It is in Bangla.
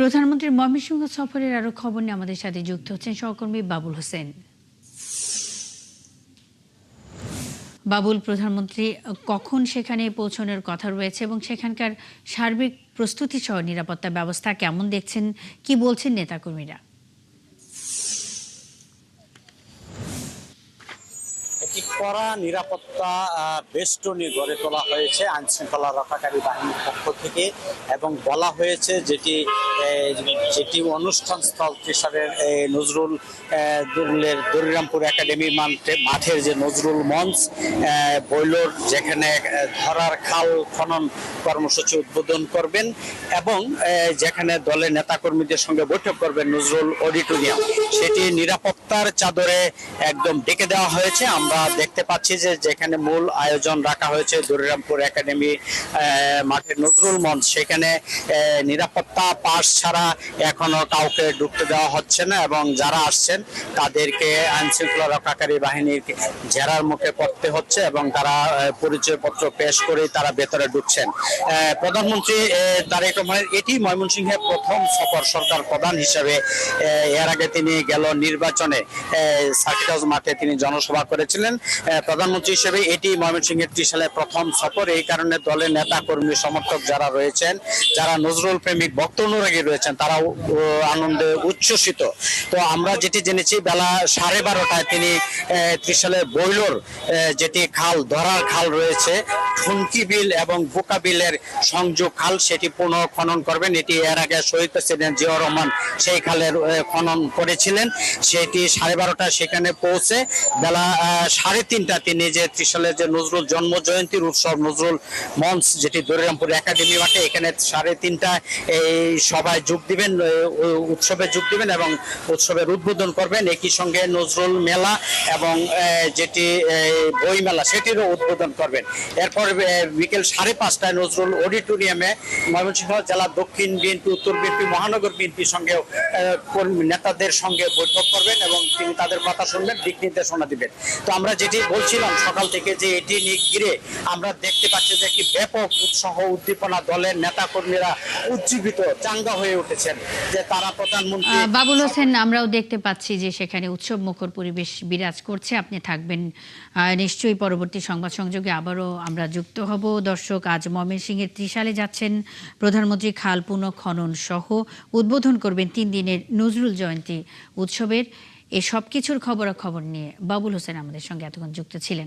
প্রধানমন্ত্রীর ময়মনসিংহ সফরের আরো খবর নিয়ে আমাদের সাথে যুক্ত হচ্ছেন সহকর্মী বাবুল হোসেন। বাবুল, প্রধানমন্ত্রী কখন সেখানে পৌঁছানোর কথা রয়েছে এবং সেখানকার সার্বিক প্রস্তুতি সহ নিরাপত্তা ব্যবস্থা কেমন দেখছেন, কি বলছেন নেতাকর্মীরা? একটি কড়া নিরাপত্তা বেষ্টনী গড়ে তোলা হয়েছে আইন শৃঙ্খলা রক্ষাকারী বাহিনীর পক্ষ থেকে, এবং বলা হয়েছে যেটি অনুষ্ঠান স্থল হিসাবে নজরুল দরিরামপুর একাডেমি মাঠের যে নজরুল মঞ্চ বৈলোর, যেখানে ধরার খাল খনন কর্মসূচি উদ্বোধন করবেন এবং যেখানে দলের নেতাকর্মীদের সঙ্গে বৈঠক করবেন নজরুল অডিটোরিয়াম, সেটি নিরাপত্তার চাদরে একদম ডেকে দেওয়া হয়েছে। আমরা দেখতে পাচ্ছি যে যেখানে মূল আয়োজন রাখা হয়েছে দরিরামপুর একাডেমি মাঠের নজরুল মঞ্চ, সেখানে নিরাপত্তা পাস ছাড়া এখনো কাউকে ঢুকতে দেওয়া হচ্ছে না, এবং যারা আসছেন তাদেরকে আইন শৃঙ্খলা রক্ষাকারী বাহিনীর জেরার মুখে পড়তে হচ্ছে এবং তারা পরিচয়পত্র পেশ করে তারা ভেতরে ঢুকছেন। প্রধানমন্ত্রী তারেক রহমানের এটি ময়মনসিংহের প্রথম সফর সরকার প্রধান হিসেবে। এর আগে তিনি গেল নির্বাচনে সার্কিট হাউস মাঠে তিনি জনসভা করেছিলেন। প্রধানমন্ত্রী হিসেবে এটি ময়মনসিংহের ত্রিশালের প্রথম সফর। এই কারণে দলের নেতা কর্মী সমর্থক যারা রয়েছেন, যারা নজরুল প্রেমিক ভক্ত অনুরাগী রয়েছেন, তারাও আনন্দে উচ্ছ্বসিত। তো আমরা যেটি জেনেছি বেলা 12:30টায় তিনি ত্রিশালের বৈলোর যেটি খাল, ধরার খাল রয়েছে, ঠুনকি বিল এবং বোকা বিলের সংযোগ খাল, সেটি পুনঃ খনন করবেন। এটি এর আগে শহীদ প্রেসিডেন্ট জিয়াউর রহমান সেই খালের খনন করেছিলেন। সেটি 12:30টায় সেখানে পৌঁছে বেলা 3:30 তিনি যে ত্রিশালের যে নজরুল জন্ম জয়ন্তীর উৎসব নজরুল মঞ্চ, যেটি দরিরামপুর একাডেমি মাঠে, এখানে 3:30টায় এই সভায় যোগ দিবেন, উৎসবে যোগ দিবেন এবং উৎসবের উদ্বোধন করবেন। একই সঙ্গে নজরুল মেলা এবং যেটি বই মেলা, সেটিরও উদ্বোধন করবেন। এরপর বিকেল 5:30টায় নজরুল অডিটোরিয়ামে ময়মনসিংহ জেলা দক্ষিণ বিএনপি, উত্তর বিএনপি, মহানগর বিএনপির সঙ্গে নেতাদের সঙ্গে বৈঠক করবেন এবং তিনি তাদের কথা শুনবেন, দিক নির্দেশনা দিবেন। তো আমরা যেটি বলছিলাম সকাল থেকে যে এটি ঘিরে আমরা দেখতে পাচ্ছি যে একটি ব্যাপক উৎসাহ উদ্দীপনা, দলের নেতা কর্মীরা উজ্জীবিত, চাঙ্গা হয়ে উঠেছেন যে তারা প্রধানমন্ত্রী। বাবুল হোসেন, আমরাও দেখতে পাচ্ছি যে সেখানে উৎসব মুখর পরিবেশ বিরাজ করছে। আপনি থাকবেন নিশ্চয়ই পরবর্তী সংবাদ সংযোগে আবারও আমরা যুক্ত হব। দর্শক, আজ ময়মনসিংহের ত্রিশালে যাচ্ছেন প্রধানমন্ত্রী। খাল পুনঃ খনন সহ উদ্বোধন করবেন 3 দিনের নজরুল জয়ন্তী উৎসবের। এই সব কিছুর খবরাখবর নিয়ে বাবুল হোসেন আমাদের সঙ্গে এতক্ষণ যুক্ত ছিলেন।